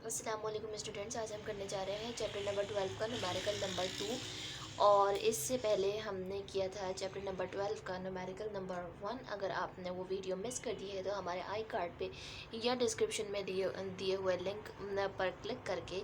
अस्सलाम वालेकुम स्टूडेंट्स। आज हम करने जा रहे हैं चैप्टर नंबर 12 का न्यूमेरिकल नंबर 2। और इससे पहले हमने किया था चैप्टर नंबर 12 का न्यूमेरिकल नंबर 1। अगर आपने वो वीडियो मिस कर दी है तो हमारे आई कार्ड पे या डिस्क्रिप्शन में दिए हुए लिंक पर क्लिक करके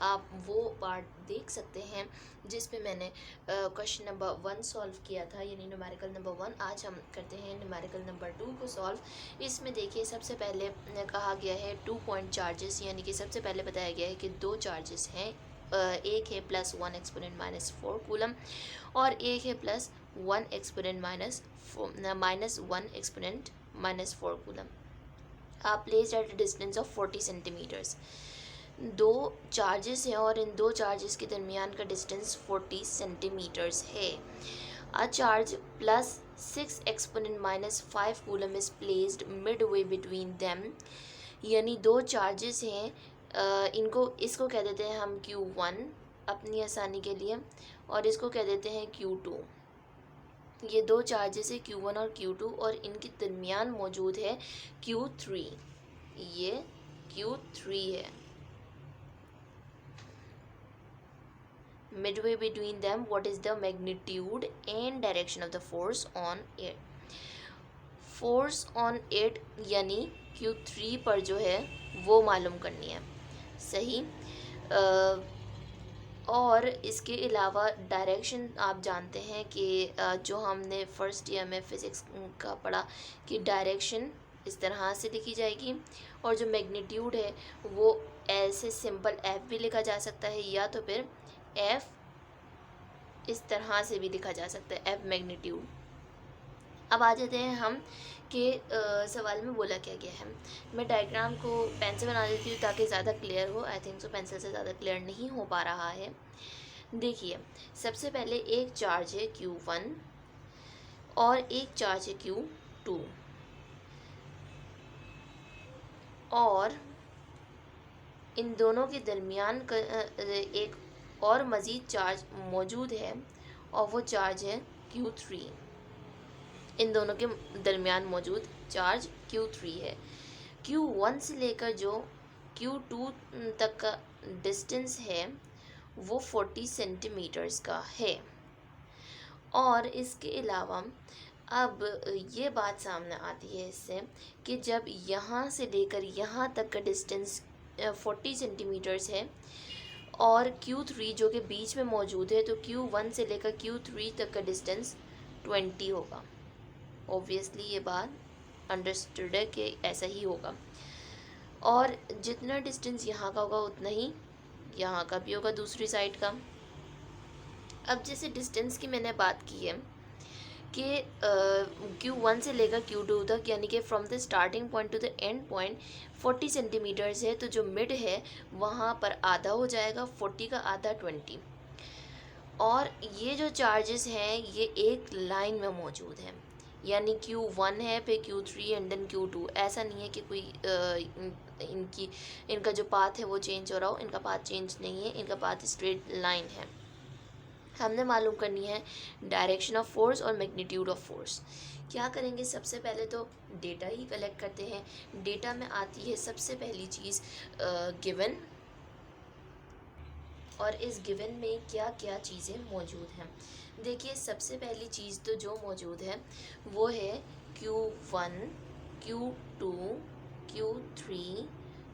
आप वो पार्ट देख सकते हैं जिस पे मैंने क्वेश्चन नंबर 1 सॉल्व किया था, यानी न्यूमेरिकल नंबर 1। आज हम करते हैं न्यूमेरिकल नंबर 2 को सॉल्व। इसमें देखिए सबसे पहले कहा गया है 2 पॉइंट चार्जेस, यानी कि सबसे पहले बताया गया है कि दो चार्जेस हैं। एक है +1 एक्सपोनेंट -4 कूलम और एक है +1 एक्सपोनेंट -1 एक्सपोनेंट -4 कूलम। आप placed at a distance of 40 centimetres. दो चार्जेस हैं और इन दो चार्जेस के दरमियान का डिस्टेंस 40 सेंटीमीटर्स है। A charge +6 exponent -5 coulomb is placed Midway between them, यानी दो चार्जेस हैं। इसको कह देते हैं हम Q1 अपनी आसानी के लिए, और इसको कह देते हैं Q2। ये दो चार्जेस है Q1 और Q2 और इनके दरमियान मौजूद है Q3। ये Q3 है। Midway between them, what is the magnitude and direction of the force on it? Force on it यानी Q3 पर जो है वो मालूम करनी है। सही। और इसके अलावा डायरेक्शन आप जानते हैं कि जो हमने फर्स्ट ईयर में फ़िज़िक्स का पढ़ा कि डायरेक्शन इस तरह से लिखी जाएगी, और जो मैग्नीट्यूड है वो ऐसे सिंपल एफ भी लिखा जा सकता है, या तो फिर एफ इस तरह से भी लिखा जा सकता है, एफ मैग्नीट्यूड। अब आ जाते हैं हम कि सवाल में बोला क्या गया है। मैं डायग्राम को पेन से बना देती हूँ ताकि ज़्यादा क्लियर हो। आई थिंक सो पेंसिल से ज़्यादा क्लियर नहीं हो पा रहा है। देखिए सबसे पहले एक चार्ज है Q1 और एक चार्ज है Q2, और इन दोनों के दरमियान एक और मज़ीद चार्ज मौजूद है और वो चार्ज है Q3। इन दोनों के दरमियान मौजूद चार्ज Q3 है। Q1 से लेकर जो Q2 तक का डिस्टेंस है वो 40 सेंटीमीटर्स का है। और इसके अलावा अब ये बात सामने आती है इससे कि जब यहाँ से लेकर यहाँ तक का डिस्टेंस 40 सेंटीमीटर्स है और Q3 जो कि बीच में मौजूद है, तो Q1 से लेकर Q3 तक का डिस्टेंस 20 होगा। ऑब्वियसली ये बात अंडरस्टूड है कि ऐसा ही होगा, और जितना डिस्टेंस यहाँ का होगा उतना ही यहाँ का भी होगा दूसरी साइड का। अब जैसे डिस्टेंस की मैंने बात की है कि Q1 से लेकर Q2 तक, यानी कि from the starting point to the end point 40 centimetres है, तो जो मिड है वहाँ पर आधा हो जाएगा, 40 का आधा 20। और ये जो चार्जेस हैं ये एक लाइन में मौजूद हैं, यानी Q1 है फिर Q3 एंड देन Q2। ऐसा नहीं है कि कोई इनका जो पाथ है वो चेंज हो रहा हो। इनका पाथ चेंज नहीं है, इनका पाथ स्ट्रेट लाइन है। हमने मालूम करनी है डायरेक्शन ऑफ फोर्स और मैग्नीट्यूड ऑफ फोर्स। क्या करेंगे, सबसे पहले तो डेटा ही कलेक्ट करते हैं। डेटा में आती है सबसे पहली चीज़ गिवन, और इस गिवन में क्या क्या चीज़ें मौजूद हैं। देखिए सबसे पहली चीज़ तो जो मौजूद है वो है Q1, Q2, Q3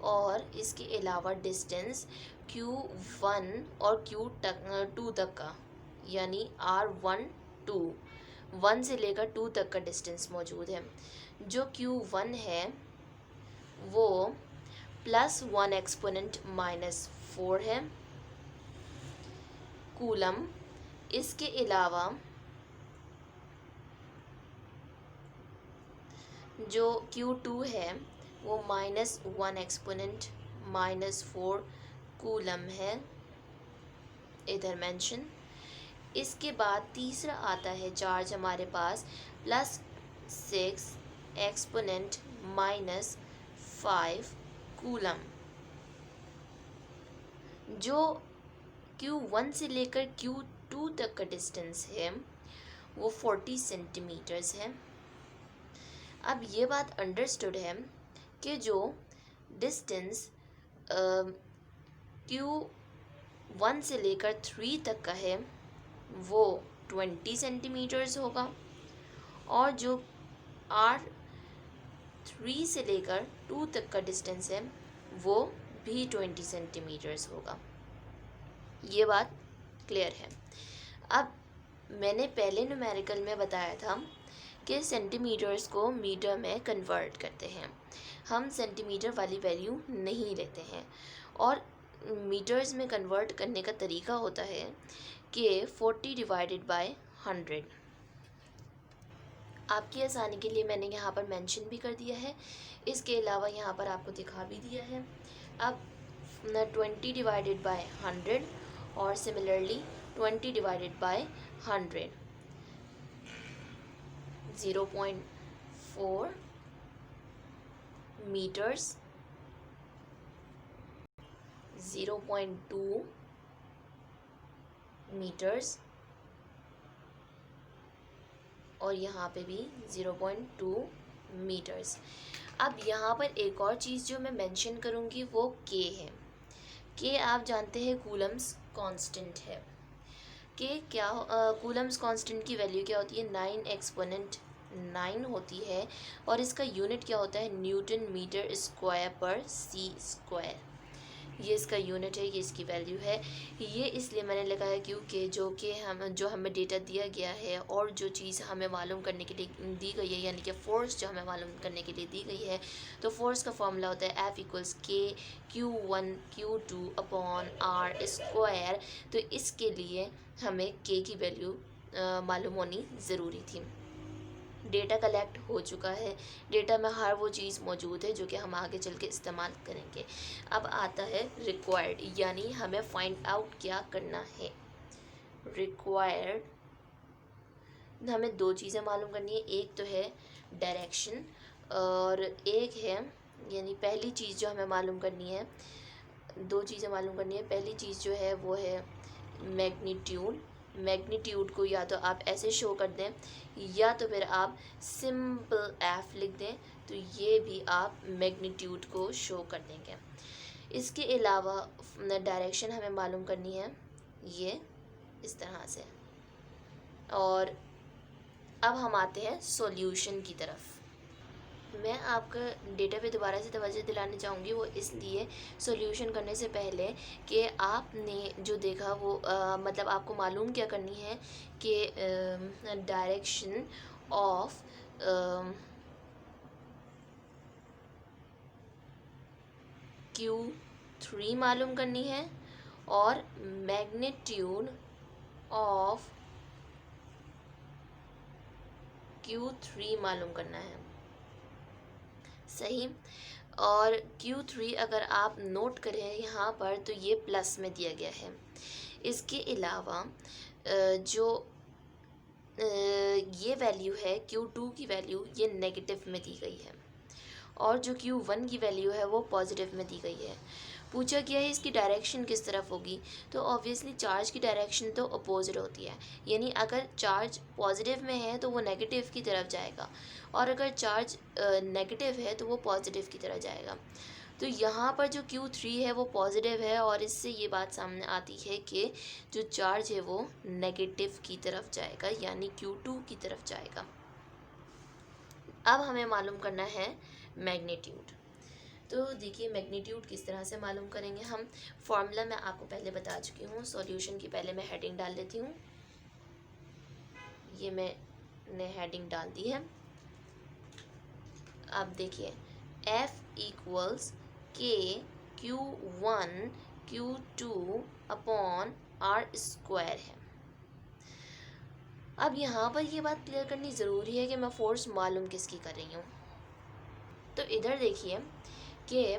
और इसके अलावा डिस्टेंस Q1 और Q2 तक का, यानी R1 2 1 से लेकर 2 तक का डिस्टेंस मौजूद है। जो Q1 है वो +1 एक्सपोनेंट -4 है कूलम। इसके अलावा जो Q2 है वो -1 एक्सपोनेंट -4 कूलम है, इधर मेंशन। इसके बाद तीसरा आता है चार्ज हमारे पास +6 एक्सपोनेंट -5 कूलम। जो Q1 से लेकर Q2 तक का डिस्टेंस है वो 40 सेंटीमीटर्स है। अब ये बात अंडरस्टूड है कि जो डिस्टेंस Q1 से लेकर 3 तक का है वो 20 सेंटीमीटर्स होगा, और जो R3 से लेकर 2 तक का डिस्टेंस है वो भी 20 सेंटीमीटर्स होगा। ये बात क्लियर है। अब मैंने पहले न्यूमेरिकल में बताया था कि सेंटीमीटर्स को मीटर में कन्वर्ट करते हैं, हम सेंटीमीटर वाली वैल्यू नहीं लेते हैं। और मीटर्स में कन्वर्ट करने का तरीका होता है कि 40 डिवाइडेड बाय 100। आपकी आसानी के लिए मैंने यहाँ पर मेंशन भी कर दिया है, इसके अलावा यहाँ पर आपको दिखा भी दिया है। अब 20 डिवाइडेड बाय 100 और similarly 20 divided by 100, 0.4 metres, 0.2 metres, और यहाँ पे भी 0.2 मीटर्स। अब यहाँ पर एक और चीज़ जो मैं मेंशन करूँगी वो के है। के आप जानते हैं कूलम्स कांस्टेंट है। के क्या कूलम्स कांस्टेंट की वैल्यू क्या होती है, 9 एक्सपोनेंट 9 होती है, और इसका यूनिट क्या होता है, न्यूटन मीटर स्क्वायर पर सी स्क्वायर। ये इसका यूनिट है, ये इसकी वैल्यू है। ये इसलिए मैंने लिखा है क्योंकि जो हमें डेटा दिया गया है और जो चीज़ हमें मालूम करने के लिए दी गई है, यानी कि फ़ोर्स जो हमें मालूम करने के लिए दी गई है, तो फोर्स का फॉर्मूला होता है F=Q1Q2/R²। तो इसके लिए हमें के की वैल्यू मालूम होनी ज़रूरी थी। डेटा कलेक्ट हो चुका है, डेटा में हर वो चीज़ मौजूद है जो कि हम आगे चल के इस्तेमाल करेंगे। अब आता है रिक्वायर्ड, यानी हमें फाइंड आउट क्या करना है। रिक्वायर्ड हमें दो चीज़ें मालूम करनी है, एक तो है डायरेक्शन और एक है, यानी पहली चीज़ जो हमें मालूम करनी है, दो चीज़ें मालूम करनी है। पहली चीज़ जो है वो है मैग्नीट्यूड। मैग्नीट्यूड को या तो आप ऐसे शो कर दें या तो फिर आप सिंपल एफ लिख दें, तो ये भी आप मैग्नीट्यूड को शो कर देंगे। इसके अलावा डायरेक्शन हमें मालूम करनी है ये इस तरह से। और अब हम आते हैं सॉल्यूशन की तरफ। मैं आपका डेटा पे दोबारा से तवज्जो दिलाना चाहूँगी, वो इसलिए सॉल्यूशन करने से पहले कि आपने जो देखा वो मतलब आपको मालूम क्या करनी है कि डायरेक्शन ऑफ Q3 मालूम करनी है और मैग्नीट्यूड ऑफ Q3 मालूम करना है, सही। और Q3 अगर आप नोट करें यहाँ पर तो ये प्लस में दिया गया है। इसके अलावा जो ये वैल्यू है Q2 की वैल्यू, ये नेगेटिव में दी गई है, और जो Q1 की वैल्यू है वो पॉजिटिव में दी गई है। पूछा गया है इसकी डायरेक्शन किस तरफ होगी, तो ऑब्वियसली चार्ज की डायरेक्शन तो अपोजिट होती है, यानी अगर चार्ज पॉजिटिव में है तो वो नेगेटिव की तरफ जाएगा, और अगर चार्ज नेगेटिव है तो वो पॉजिटिव की तरफ जाएगा। तो यहाँ पर जो Q3 है वो पॉजिटिव है, और इससे ये बात सामने आती है कि जो चार्ज है वो नेगेटिव की तरफ जाएगा, यानी Q2 की तरफ जाएगा। अब हमें मालूम करना है मैग्नीट्यूड। तो देखिए मैग्नीट्यूड किस तरह से मालूम करेंगे हम। फॉर्मूला मैं आपको पहले बता चुकी हूँ, सॉल्यूशन की पहले मैं हेडिंग डाल लेती हूँ। ये मैंने हेडिंग डाल दी है। अब देखिए F=Q1Q2/R² है। अब यहाँ पर ये बात क्लियर करनी ज़रूरी है कि मैं फोर्स मालूम किसकी कर रही हूँ। तो इधर देखिए कि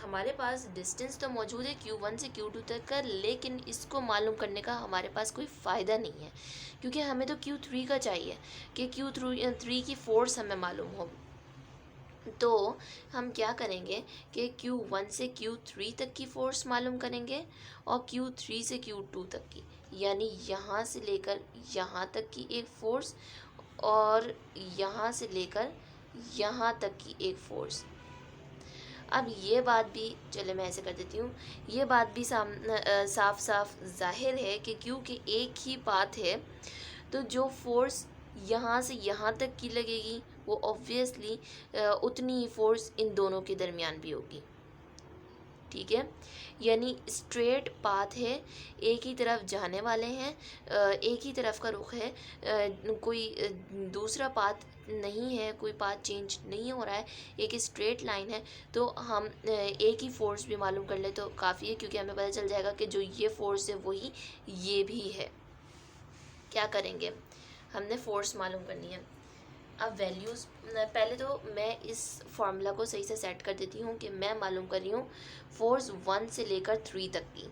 हमारे पास डिस्टेंस तो मौजूद है Q1 से Q2 तक का, लेकिन इसको मालूम करने का हमारे पास कोई फ़ायदा नहीं है, क्योंकि हमें तो Q3 का चाहिए कि Q3 की फोर्स हमें मालूम हो। तो हम क्या करेंगे कि Q1 से Q3 तक की फ़ोर्स मालूम करेंगे और Q3 से Q2 तक की, यानी यहाँ से लेकर यहाँ तक की एक फ़ोर्स और यहाँ से लेकर यहाँ तक की एक फ़ोर्स। अब ये बात भी, चले मैं ऐसे कर देती हूँ, ये बात भी साफ साफ जाहिर है कि क्योंकि एक ही पाथ है तो जो फोर्स यहाँ से यहाँ तक की लगेगी वो ऑब्वियसली उतनी ही फोर्स इन दोनों के दरमियान भी होगी। ठीक है, यानी स्ट्रेट पाथ है, एक ही तरफ जाने वाले हैं, एक ही तरफ का रुख है, कोई दूसरा पाथ नहीं है, कोई पाथ चेंज नहीं हो रहा है, एक स्ट्रेट लाइन है। तो हम एक ही फोर्स भी मालूम कर ले तो काफ़ी है, क्योंकि हमें पता चल जाएगा कि जो ये फोर्स है वही ये भी है। क्या करेंगे, हमने फोर्स मालूम करनी है। अब वैल्यूज़, पहले तो मैं इस फार्मूला को सही से सेट कर देती हूँ कि मैं मालूम कर रही हूँ फोर्स 1 से लेकर 3 तक की,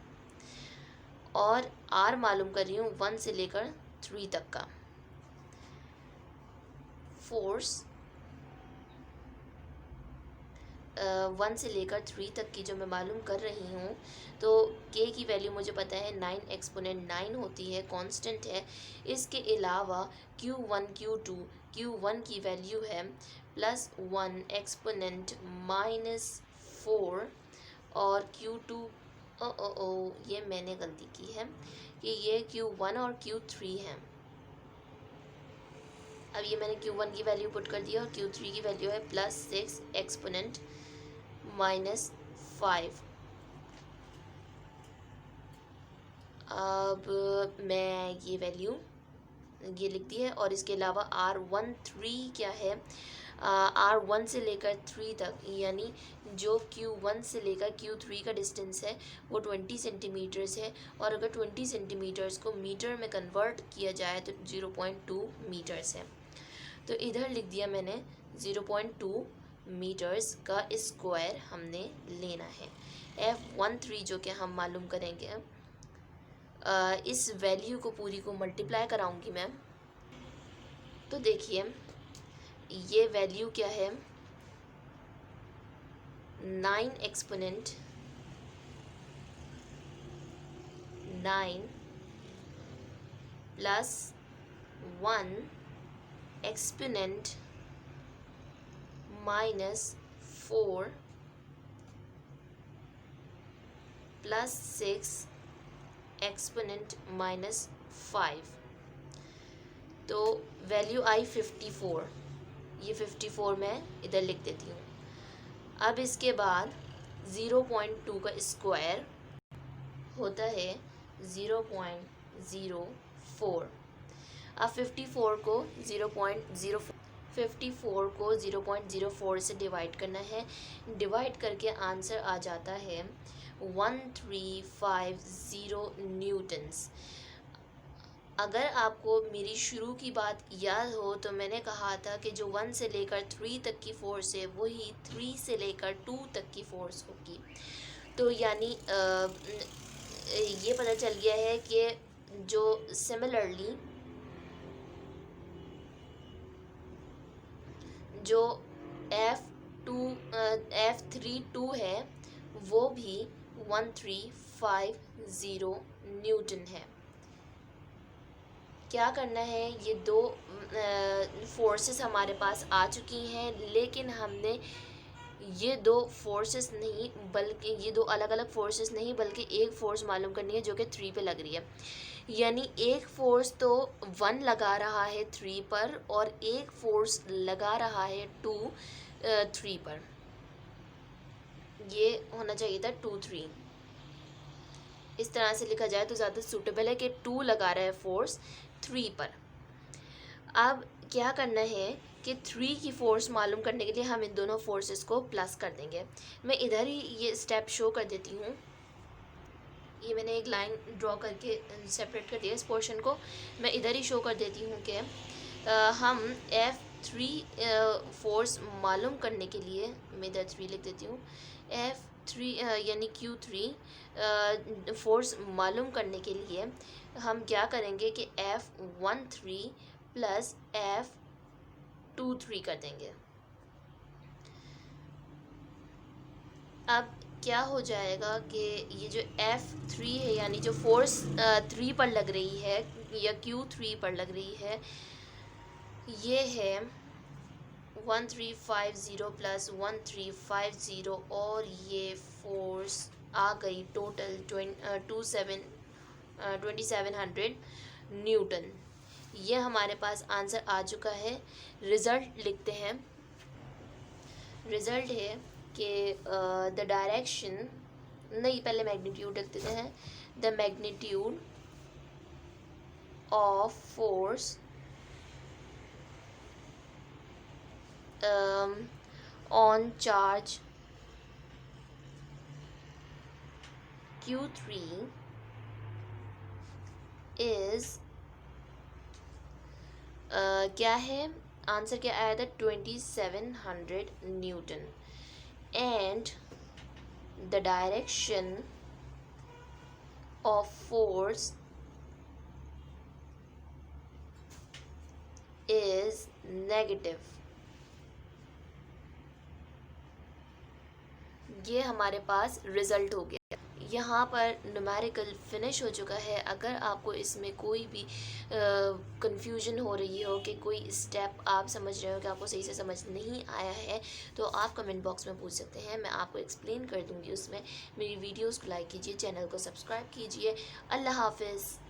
और आर मालूम कर रही हूँ 1 से लेकर 3 तक का। फोर्स 1 से लेकर 3 तक की जो मैं मालूम कर रही हूँ, तो के की वैल्यू मुझे पता है 9 एक्सपोनेंट 9 होती है, कांस्टेंट है। इसके अलावा Q1 Q2, Q1 की वैल्यू है +1 एक्सपोनेंट -4, और Q2 ये मैंने गलती की है कि ये Q1 और Q3 है। अब ये मैंने Q1 की वैल्यू पुट कर दिया और Q3 की वैल्यू है +6 एक्सपोनेंट -5। अब मैं ये वैल्यू ये लिख दी है, और इसके अलावा R13 क्या है, R1 से लेकर 3 तक, यानी जो Q1 से लेकर Q3 का डिस्टेंस है वो 20 सेंटीमीटर्स है, और अगर 20 सेंटीमीटर्स को मीटर में कन्वर्ट किया जाए तो 0.2 मीटर्स है। तो इधर लिख दिया मैंने 0.2 मीटर्स का स्क्वायर हमने लेना है। F13 जो कि हम मालूम करेंगे, इस वैल्यू को पूरी को मल्टीप्लाई कराऊंगी मैं, तो देखिए ये वैल्यू क्या है, 9 एक्सपोनेंट 9 +1 एक्सपोनेंट -4 +6 एक्सपोनेंट -5। तो वैल्यू आई 54, ये 54 मैं इधर लिख देती हूँ। अब इसके बाद 0.2 का स्क्वायर होता है 0.04। अब 54 को 0.04 से डिवाइड करना है, डिवाइड करके आंसर आ जाता है 1350 न्यूटन्स। अगर आपको मेरी शुरू की बात याद हो तो मैंने कहा था कि जो 1 से लेकर 3 तक की फ़ोर्स है वही 3 से लेकर 2 तक की फ़ोर्स होगी। तो यानी ये पता चल गया है कि जो सिमिलरली जो F32 है वो भी 1350 न्यूटन है। क्या करना है, ये दो फोर्सेस हमारे पास आ चुकी हैं, लेकिन हमने ये दो फोर्सेस नहीं बल्कि ये दो अलग अलग फोर्सेस नहीं बल्कि एक फ़ोर्स मालूम करनी है जो कि 3 पे लग रही है। यानी एक फ़ोर्स तो 1 लगा रहा है 3 पर और एक फ़ोर्स लगा रहा है 3 पर। ये होना चाहिए था 2 3। इस तरह से लिखा जाए तो ज़्यादा सूटेबल है कि 2 लगा रहा है फोर्स 3 पर। अब क्या करना है कि 3 की फ़ोर्स मालूम करने के लिए हम इन दोनों फोर्सेस को प्लस कर देंगे। मैं इधर ही ये स्टेप शो कर देती हूँ, ये मैंने एक लाइन ड्रॉ करके सेपरेट कर दिया इस पोर्शन को। मैं इधर ही शो कर देती हूँ कि हम F3 फोर्स मालूम करने के लिए, मैं इधर 3 लिख देती हूँ, F3 यानी Q3 फोर्स मालूम करने के लिए हम क्या करेंगे कि F13 + F23 कर देंगे। अब क्या हो जाएगा कि ये जो F3 है यानी जो फोर्स 3 पर लग रही है या Q3 पर लग रही है, ये है 1350 प्लस 1350 और ये फोर्स आ गई टोटल 2700 न्यूटन। ये हमारे पास आंसर आ चुका है। रिज़ल्ट लिखते हैं। रिज़ल्ट है कि द डायरेक्शन, नहीं पहले मैग्नीट्यूड लिख देते हैं। The magnitude of force on charge Q3 is क्या है आंसर, क्या आया था 2700 Newton. And the direction of force is negative. ये हमारे पास रिज़ल्ट हो गया। यहाँ पर न्यूमेरिकल फिनिश हो चुका है। अगर आपको इसमें कोई भी कंफ्यूजन हो रही हो कि कोई स्टेप आप समझ रहे हो कि आपको सही से समझ नहीं आया है, तो आप कमेंट बॉक्स में पूछ सकते हैं, मैं आपको एक्सप्लेन कर दूँगी उसमें। मेरी वीडियोज़ को लाइक कीजिए, चैनल को सब्सक्राइब कीजिए। अल्लाह हाफिज़।